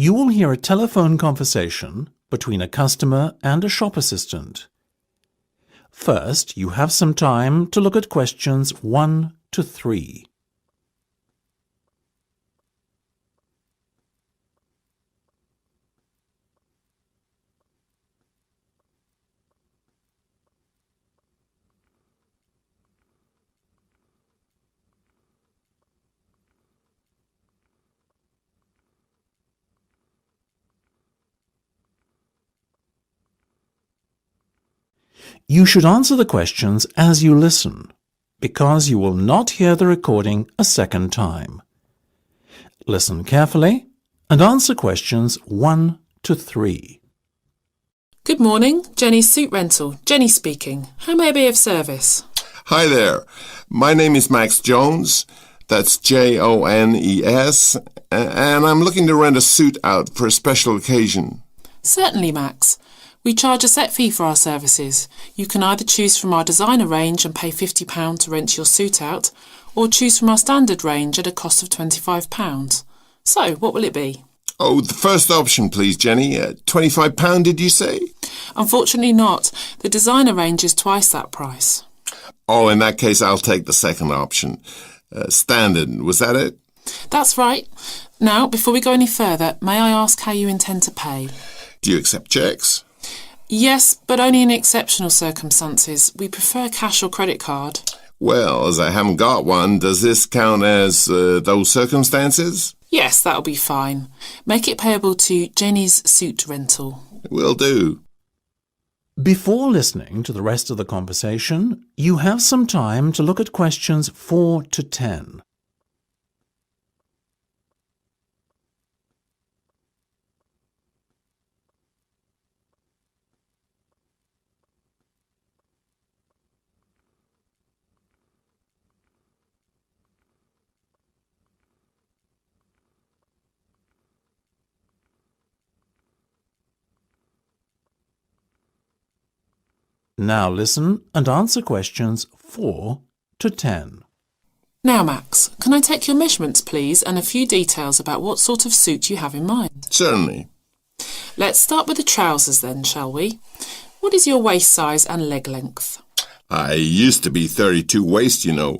You will hear a telephone conversation between a customer and a shop assistant. First, you have some time to look at questions 1 to 3. You should answer the questions as you listen, because you will not hear the recording a second time. Listen carefully and answer questions 1 to 3. Good morning, Jenny's Suit Rental. Jenny speaking. How may I be of service? Hi there. My name is Max Jones. That's Jones, and I'm looking to rent a suit out for a special occasion. Certainly, Max. We charge a set fee for our services. You can either choose from our designer range and pay £50 to rent your suit out, or choose from our standard range at a cost of £25. So, what will it be? Oh, the first option, please, Jenny. £25, did you say? Unfortunately not. The designer range is twice that price. Oh, in that case, I'll take the second option. Standard, was that it? That's right. Now, before we go any further, may I ask how you intend to pay? Do you accept checks? Yes, but only in exceptional circumstances. We prefer cash or credit card. Well, as I haven't got one, does this count as those circumstances? Yes, that'll be fine. Make it payable to Jenny's Suit Rental. Will do. Before listening to the rest of the conversation, you have some time to look at questions 4 to 10. Now listen and answer questions 4 to 10. Now, Max, can I take your measurements, please, and a few details about what sort of suit you have in mind? Certainly. Let's start with the trousers then, shall we? What is your waist size and leg length? I used to be 32 waist, you know,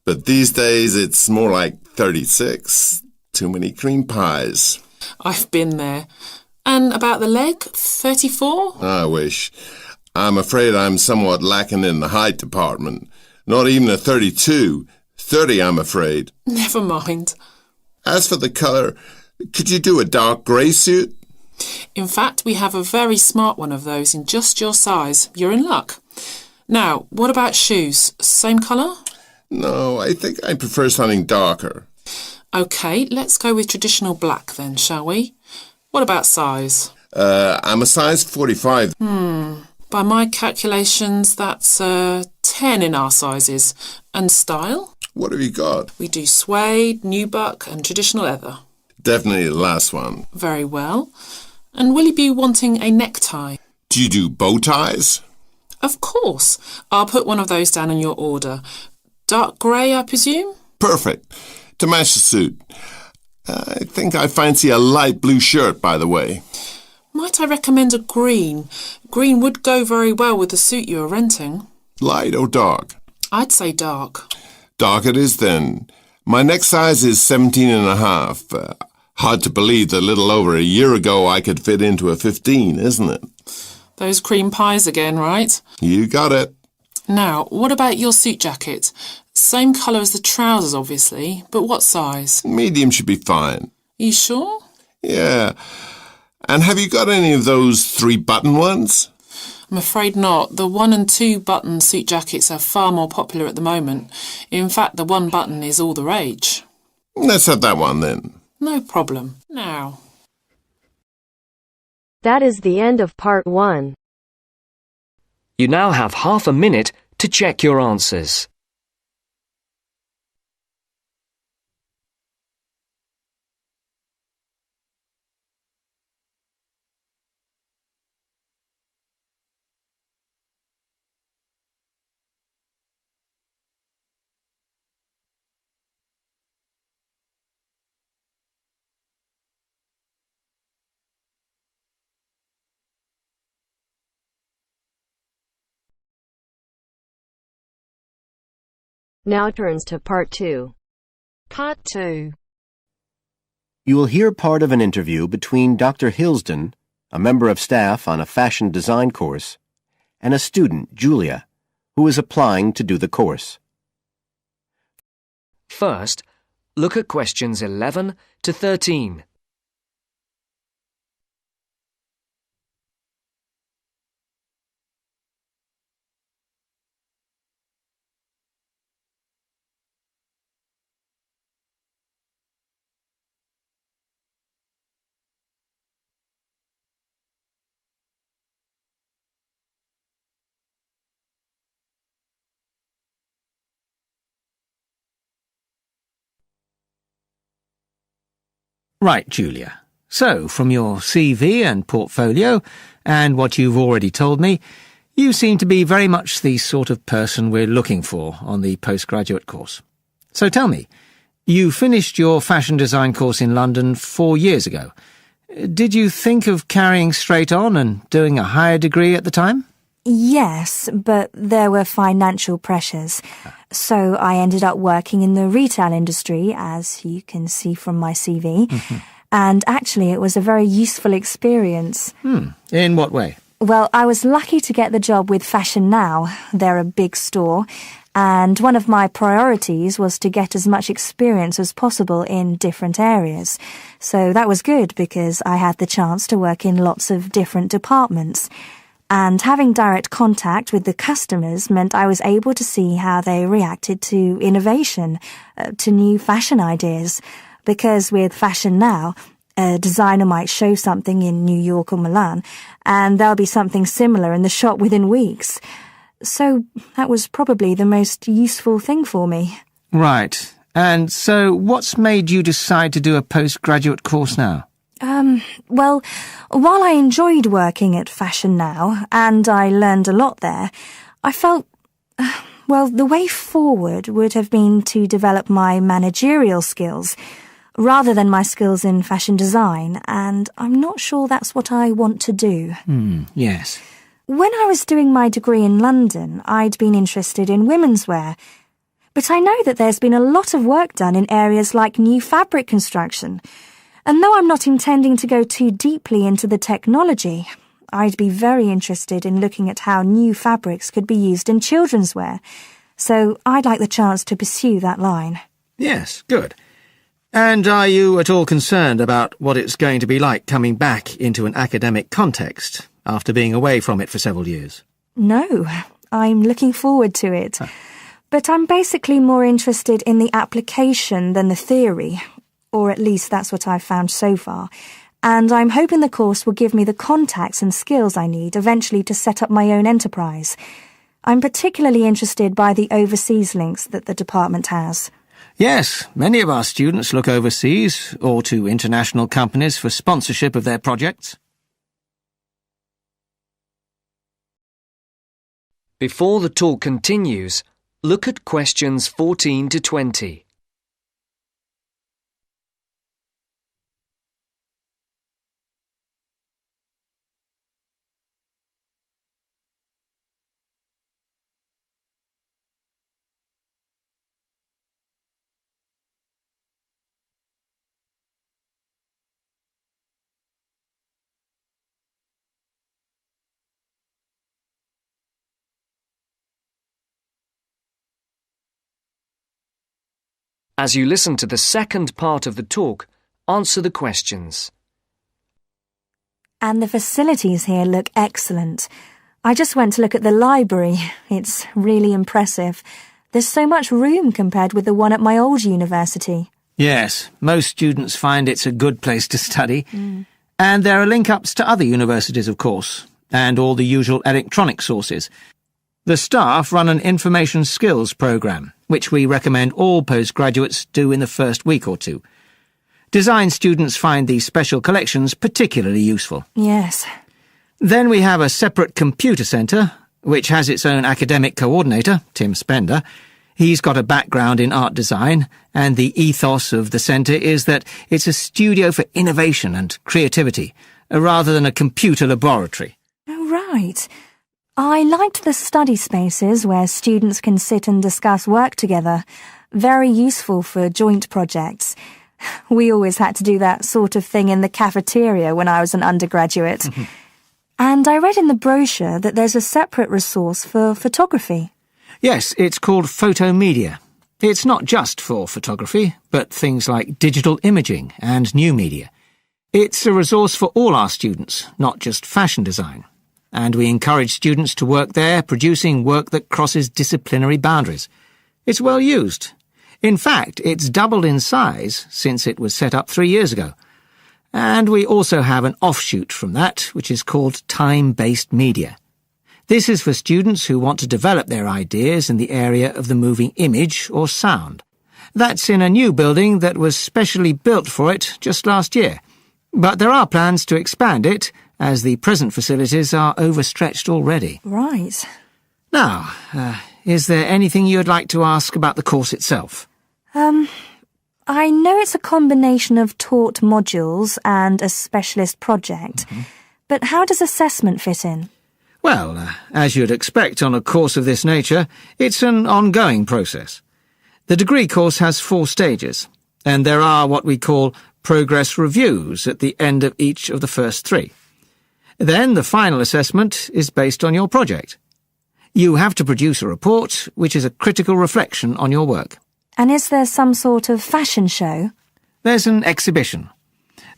but these days it's more like 36. Too many cream pies. I've been there. And about the leg, 34? I wish. I'm afraid I'm somewhat lacking in the height department. Not even a 32. 30, I'm afraid. Never mind. As for the colour, could you do a dark grey suit? In fact, we have a very smart one of those in just your size. You're in luck. Now, what about shoes? Same colour? No, I think I prefer something darker. OK, let's go with traditional black then, shall we? What about size? I'm a size 45. By my calculations, that's 10 in our sizes. And style? What have you got? We do suede, nubuck and traditional leather. Definitely the last one. Very well. And will you be wanting a necktie? Do you do bow ties? Of course. I'll put one of those down in your order. Dark grey, I presume? Perfect. To match the suit. I think I fancy a light blue shirt, by the way. Might I recommend a green? Green would go very well with the suit you are renting. Light or dark? I'd say dark. Dark it is then. My neck size is 17 and a half. Hard to believe that a little over a year ago I could fit into a 15, isn't it? Those cream pies again, right? You got it. Now, what about your suit jacket? Same colour as the trousers, obviously, but what size? Medium should be fine. You sure? Yeah. And have you got any of those 3-button ones? I'm afraid not. The 1 and 2 button suit jackets are far more popular at the moment. In fact, the 1 button is all the rage. Let's have that one then. No problem. Now. That is the end of part 1. You now have half a minute to check your answers. Now turns to Part 2. Part 2. You will hear part of an interview between Dr. Hilsden, a member of staff on a fashion design course, and a student, Julia, who is applying to do the course. First, look at questions 11 to 13. Right, Julia. So, from your CV and portfolio, and what you've already told me, you seem to be very much the sort of person we're looking for on the postgraduate course. So tell me, you finished your fashion design course in London 4 years ago. Did you think of carrying straight on and doing a higher degree at the time? Yes, but there were financial pressures. So I ended up working in the retail industry, as you can see from my CV. And actually, it was a very useful experience. In what way? Well, I was lucky to get the job with Fashion Now. They're a big store. And one of my priorities was to get as much experience as possible in different areas. So that was good because I had the chance to work in lots of different departments. And having direct contact with the customers meant I was able to see how they reacted to innovation, to new fashion ideas. Because with Fashion Now, a designer might show something in New York or Milan, and there'll be something similar in the shop within weeks. So that was probably the most useful thing for me. Right. And so what's made you decide to do a postgraduate course now? Well, while I enjoyed working at Fashion Now, and I learned a lot there, I felt, well, the way forward would have been to develop my managerial skills, rather than my skills in fashion design, and I'm not sure that's what I want to do. Yes. When I was doing my degree in London, I'd been interested in women's wear, but I know that there's been a lot of work done in areas like new fabric construction. And though I'm not intending to go too deeply into the technology, I'd be very interested in looking at how new fabrics could be used in children's wear. So I'd like the chance to pursue that line. Yes, good. And are you at all concerned about what it's going to be like coming back into an academic context after being away from it for several years? No, I'm looking forward to it. But I'm basically more interested in the application than the theory. Or at least that's what I've found so far, and I'm hoping the course will give me the contacts and skills I need eventually to set up my own enterprise. I'm particularly interested by the overseas links that the department has. Yes, many of our students look overseas or to international companies for sponsorship of their projects. Before the talk continues, look at questions 14 to 20. As you listen to the second part of the talk, answer the questions. And the facilities here look excellent. I just went to look at the library. It's really impressive. There's so much room compared with the one at my old university. Yes, most students find it's a good place to study. And there are link-ups to other universities, of course, and all the usual electronic sources. The staff run an information skills programme, which we recommend all postgraduates do in the first week or two. Design students find these special collections particularly useful. Yes. Then we have a separate computer centre, which has its own academic coordinator, Tim Spender. He's got a background in art design, and the ethos of the centre is that it's a studio for innovation and creativity, rather than a computer laboratory. Oh, right. I liked the study spaces where students can sit and discuss work together. Very useful for joint projects. We always had to do that sort of thing in the cafeteria when I was an undergraduate. And I read in the brochure that there's a separate resource for photography. Yes, it's called Photomedia. It's not just for photography, but things like digital imaging and new media. It's a resource for all our students, not just fashion design. And we encourage students to work there, producing work that crosses disciplinary boundaries. It's well used. In fact, it's doubled in size since it was set up 3 years ago. And we also have an offshoot from that, which is called time-based media. This is for students who want to develop their ideas in the area of the moving image or sound. That's in a new building that was specially built for it just last year. But there are plans to expand it, as the present facilities are overstretched already. Right. Now, is there anything you'd like to ask about the course itself? I know it's a combination of taught modules and a specialist project, but how does assessment fit in? Well, as you'd expect on a course of this nature, it's an ongoing process. The degree course has 4 stages, and there are what we call progress reviews at the end of each of the first 3. Then the final assessment is based on your project. You have to produce a report, which is a critical reflection on your work. And is there some sort of fashion show? There's an exhibition.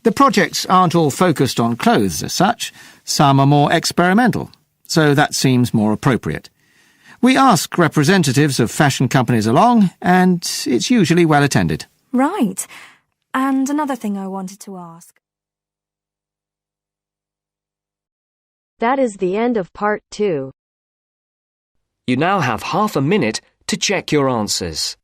The projects aren't all focused on clothes as such. Some are more experimental, so that seems more appropriate. We ask representatives of fashion companies along, and it's usually well attended. Right. And another thing I wanted to ask. That is the end of part 2. You now have half a minute to check your answers.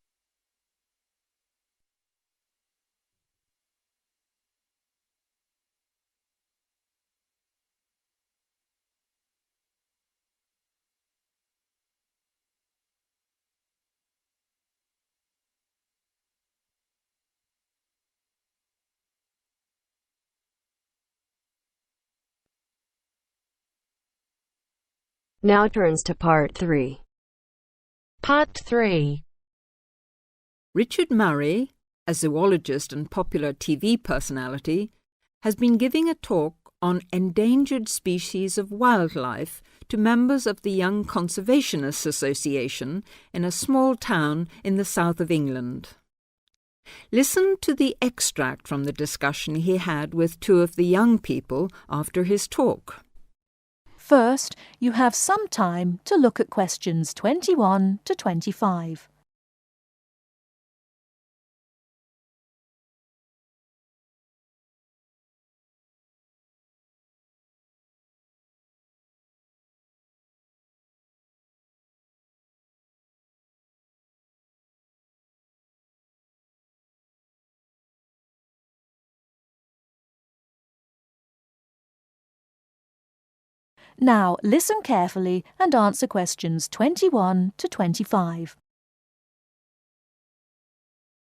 Now turns to part 3. Part 3. Richard Murray, a zoologist and popular TV personality, has been giving a talk on endangered species of wildlife to members of the Young Conservationists Association in a small town in the south of England. Listen to the extract from the discussion he had with 2 of the young people after his talk. First, you have some time to look at questions 21 to 25. Now, listen carefully and answer questions 21 to 25.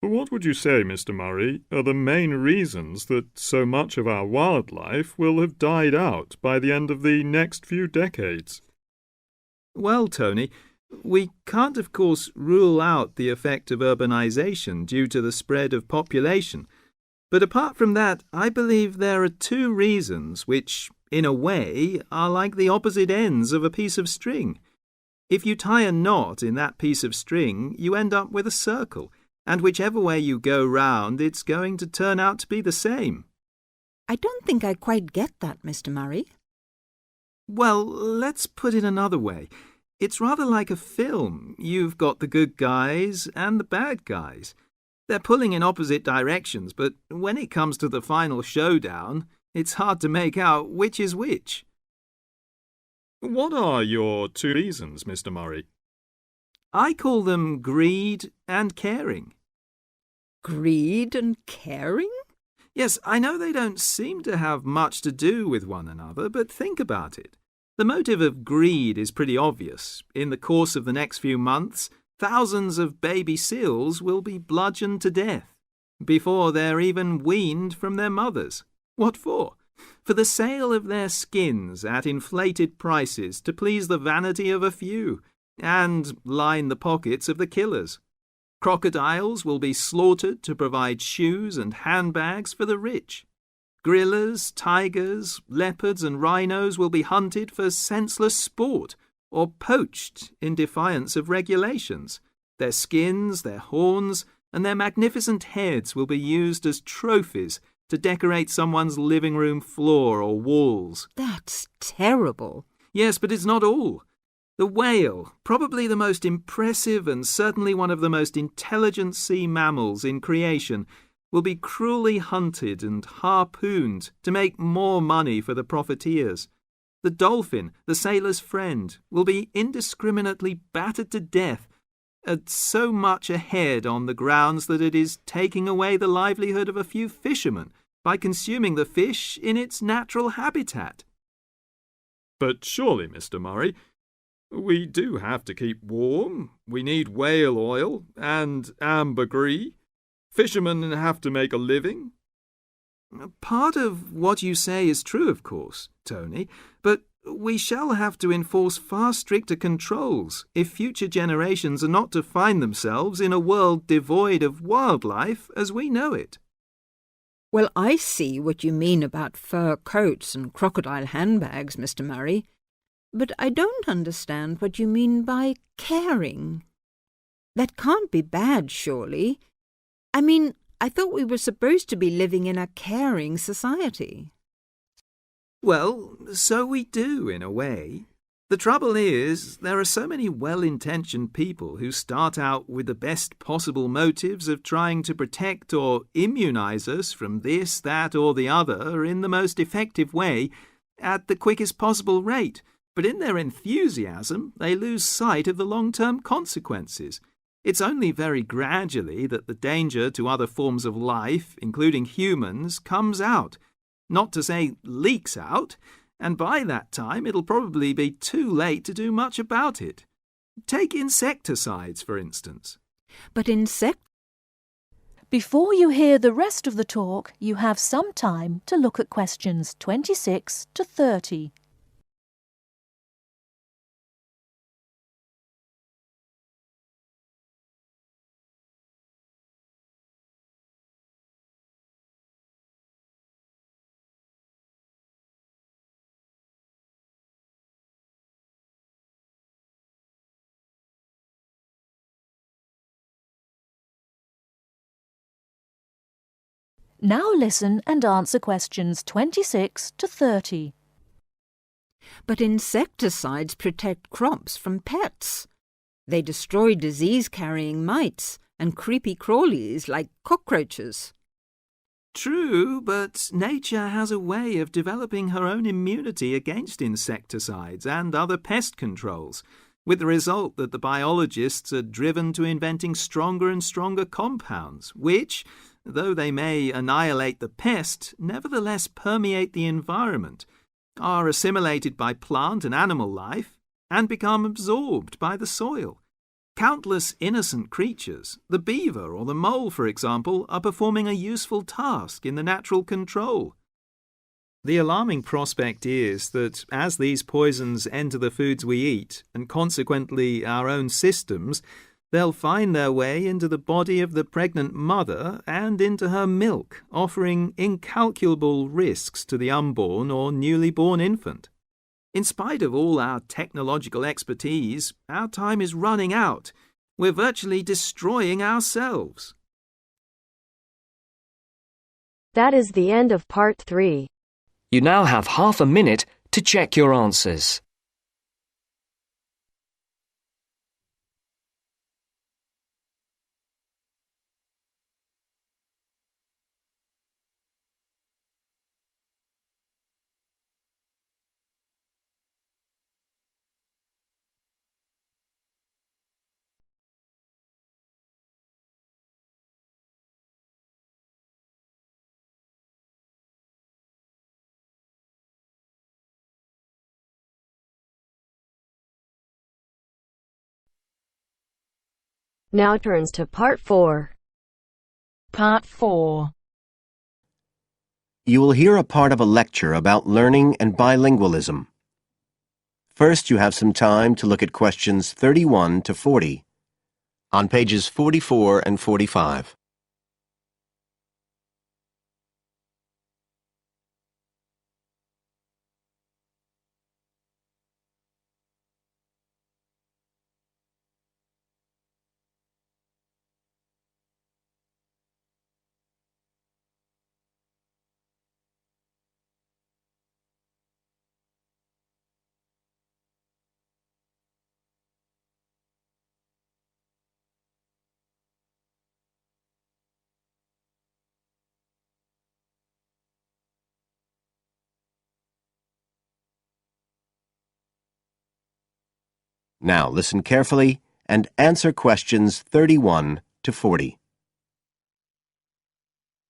What would you say, Mr. Murray, are the main reasons that so much of our wildlife will have died out by the end of the next few decades? Well, Tony, we can't, of course, rule out the effect of urbanisation due to the spread of population. But apart from that, I believe there are 2 reasons which, in a way, are like the opposite ends of a piece of string. If you tie a knot in that piece of string, you end up with a circle, and whichever way you go round, it's going to turn out to be the same. I don't think I quite get that, Mr. Murray. Well, let's put it another way. It's rather like a film. You've got the good guys and the bad guys. They're pulling in opposite directions, but when it comes to the final showdown, it's hard to make out which is which. What are your 2 reasons, Mr. Murray? I call them greed and caring. Greed and caring? Yes, I know they don't seem to have much to do with one another, but think about it. The motive of greed is pretty obvious. In the course of the next few months, thousands of baby seals will be bludgeoned to death before they're even weaned from their mothers. What for? for the sale of their skins at inflated prices to please the vanity of a few and line the pockets of the killers. Crocodiles will be slaughtered to provide shoes and handbags for the rich. Gorillas, tigers, leopards and rhinos will be hunted for senseless sport or poached in defiance of regulations. Their skins, their horns, and their magnificent heads will be used as trophies to decorate someone's living room floor or walls. That's terrible. Yes, but it's not all. The whale, probably the most impressive and certainly one of the most intelligent sea mammals in creation, will be cruelly hunted and harpooned to make more money for the profiteers. The dolphin, the sailor's friend, will be indiscriminately battered to death at so much a head on the grounds that it is taking away the livelihood of a few fishermen by consuming the fish in its natural habitat. But surely, Mr. Murray, we do have to keep warm. We need whale oil and ambergris. Fishermen have to make a living. Part of what you say is true, of course, Tony, but we shall have to enforce far stricter controls if future generations are not to find themselves in a world devoid of wildlife as we know it. Well, I see what you mean about fur coats and crocodile handbags, Mr. Murray, but I don't understand what you mean by caring. That can't be bad, surely. I mean, I thought we were supposed to be living in a caring society. Well, so we do, in a way. The trouble is, there are so many well-intentioned people who start out with the best possible motives of trying to protect or immunize us from this, that, or the other in the most effective way at the quickest possible rate. But in their enthusiasm, they lose sight of the long-term consequences. It's only very gradually that the danger to other forms of life, including humans, comes out. Not to say leaks out, and by that time it'll probably be too late to do much about it. Take insecticides, for instance. But Before you hear the rest of the talk, you have some time to look at questions 26 to 30. Now listen and answer questions 26 to 30. But insecticides protect crops from pests. They destroy disease-carrying mites and creepy crawlies like cockroaches. True, but nature has a way of developing her own immunity against insecticides and other pest controls, with the result that the biologists are driven to inventing stronger and stronger compounds, which, though they may annihilate the pest, nevertheless permeate the environment, are assimilated by plant and animal life, and become absorbed by the soil. Countless innocent creatures, the beaver or the mole, for example, are performing a useful task in the natural control. The alarming prospect is that as these poisons enter the foods we eat, and consequently our own systems, they'll find their way into the body of the pregnant mother and into her milk, offering incalculable risks to the unborn or newly born infant. In spite of all our technological expertise, our time is running out. We're virtually destroying ourselves. That is the end of part 3. You now have half a minute to check your answers. Now turns to part 4. Part 4. You will hear a part of a lecture about learning and bilingualism. First, you have some time to look at questions 31 to 40 on pages 44 and 45. Now listen carefully and answer questions 31 to 40.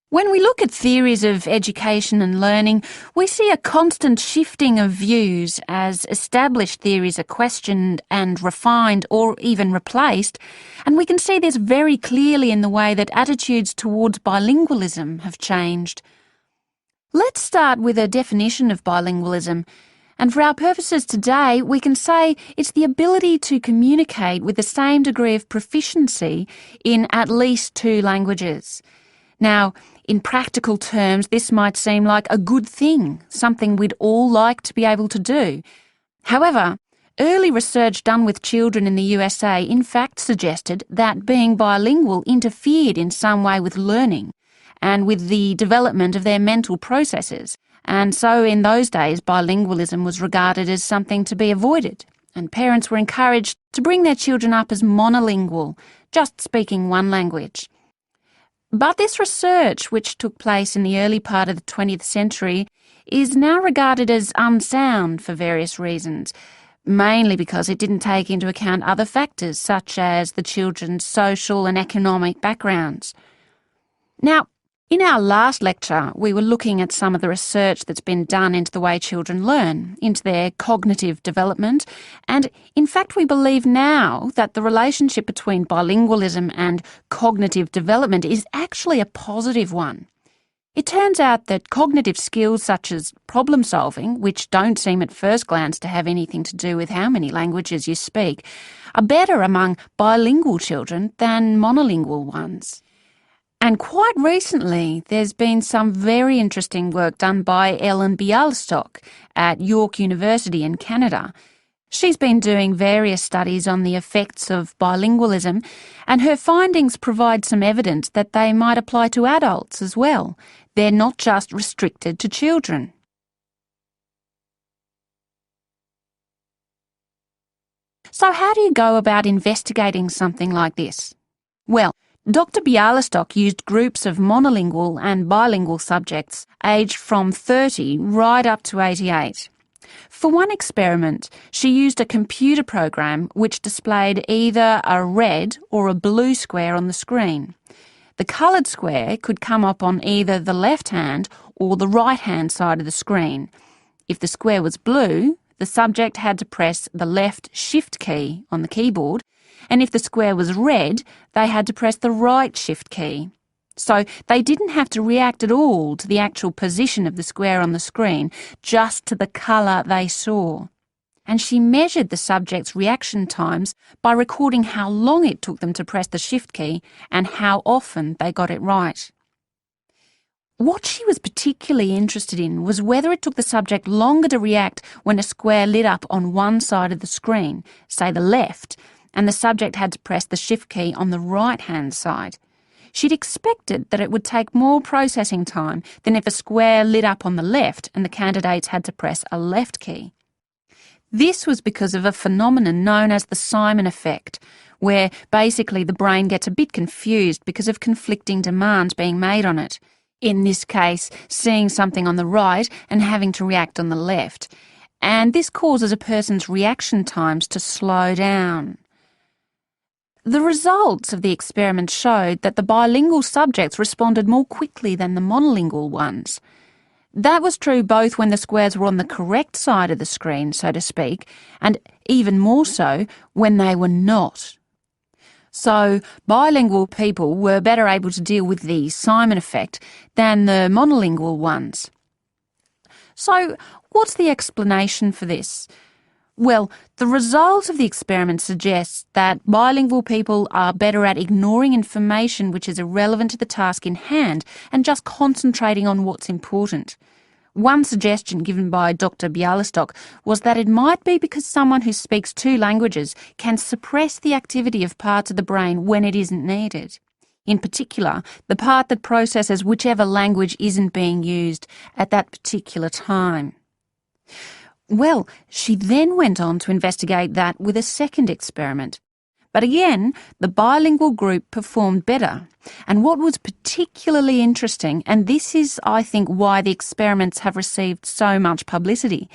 When we look at theories of education and learning, we see a constant shifting of views as established theories are questioned and refined or even replaced, and we can see this very clearly in the way that attitudes towards bilingualism have changed. Let's start with a definition of bilingualism. And for our purposes today, we can say it's the ability to communicate with the same degree of proficiency in at least two languages. Now, in practical terms, this might seem like a good thing, something we'd all like to be able to do. However, early research done with children in the USA in fact suggested that being bilingual interfered in some way with learning and with the development of their mental processes. And so in those days, bilingualism was regarded as something to be avoided, and parents were encouraged to bring their children up as monolingual, just speaking one language. But this research, which took place in the early part of the 20th century, is now regarded as unsound for various reasons, mainly because it didn't take into account other factors such as the children's social and economic backgrounds. Now, in our last lecture, we were looking at some of the research that's been done into the way children learn, into their cognitive development, and in fact we believe now that the relationship between bilingualism and cognitive development is actually a positive one. It turns out that cognitive skills such as problem solving, which don't seem at first glance to have anything to do with how many languages you speak, are better among bilingual children than monolingual ones. And quite recently, there's been some very interesting work done by Ellen Bialystok at York University in Canada. She's been doing various studies on the effects of bilingualism, and her findings provide some evidence that they might apply to adults as well. They're not just restricted to children. So how do you go about investigating something like this? Well, Dr. Bialystok used groups of monolingual and bilingual subjects aged from 30 right up to 88. For one experiment, she used a computer program which displayed either a red or a blue square on the screen. The coloured square could come up on either the left-hand or the right-hand side of the screen. If the square was blue, the subject had to press the left Shift key on the keyboard, and if the square was red, they had to press the right Shift key. So they didn't have to react at all to the actual position of the square on the screen, just to the colour they saw. And she measured the subject's reaction times by recording how long it took them to press the Shift key and how often they got it right. What she was particularly interested in was whether it took the subject longer to react when a square lit up on one side of the screen, say the left, and the subject had to press the Shift key on the right-hand side. She'd expected that it would take more processing time than if a square lit up on the left and the candidates had to press a left key. This was because of a phenomenon known as the Simon effect, where basically the brain gets a bit confused because of conflicting demands being made on it. In this case, seeing something on the right and having to react on the left. And this causes a person's reaction times to slow down. The results of the experiment showed that the bilingual subjects responded more quickly than the monolingual ones. That was true both when the squares were on the correct side of the screen, so to speak, and even more so when they were not. So bilingual people were better able to deal with the Simon effect than the monolingual ones. So what's the explanation for this? Well, the result of the experiment suggests that bilingual people are better at ignoring information which is irrelevant to the task in hand and just concentrating on what's important. One suggestion given by Dr. Bialystok was that it might be because someone who speaks two languages can suppress the activity of parts of the brain when it isn't needed. In particular, the part that processes whichever language isn't being used at that particular time. Well, she then went on to investigate that with a second experiment. But again, the bilingual group performed better. And what was particularly interesting, and this is, I think, why the experiments have received so much publicity,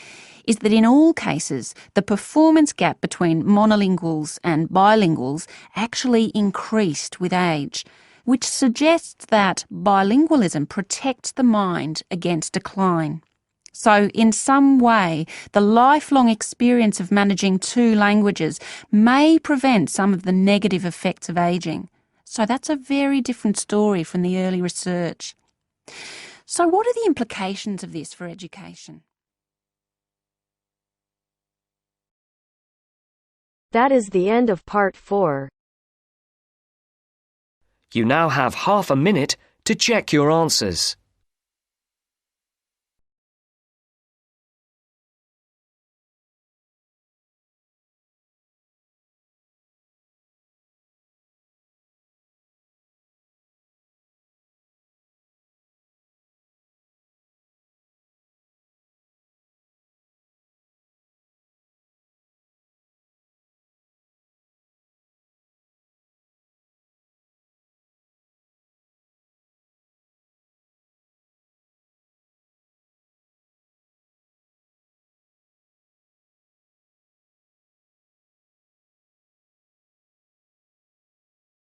is that in all cases, the performance gap between monolinguals and bilinguals actually increased with age, which suggests that bilingualism protects the mind against decline. So, in some way, the lifelong experience of managing two languages may prevent some of the negative effects of ageing. So that's a very different story from the early research. So what are the implications of this for education? That is the end of part 4. You now have half a minute to check your answers.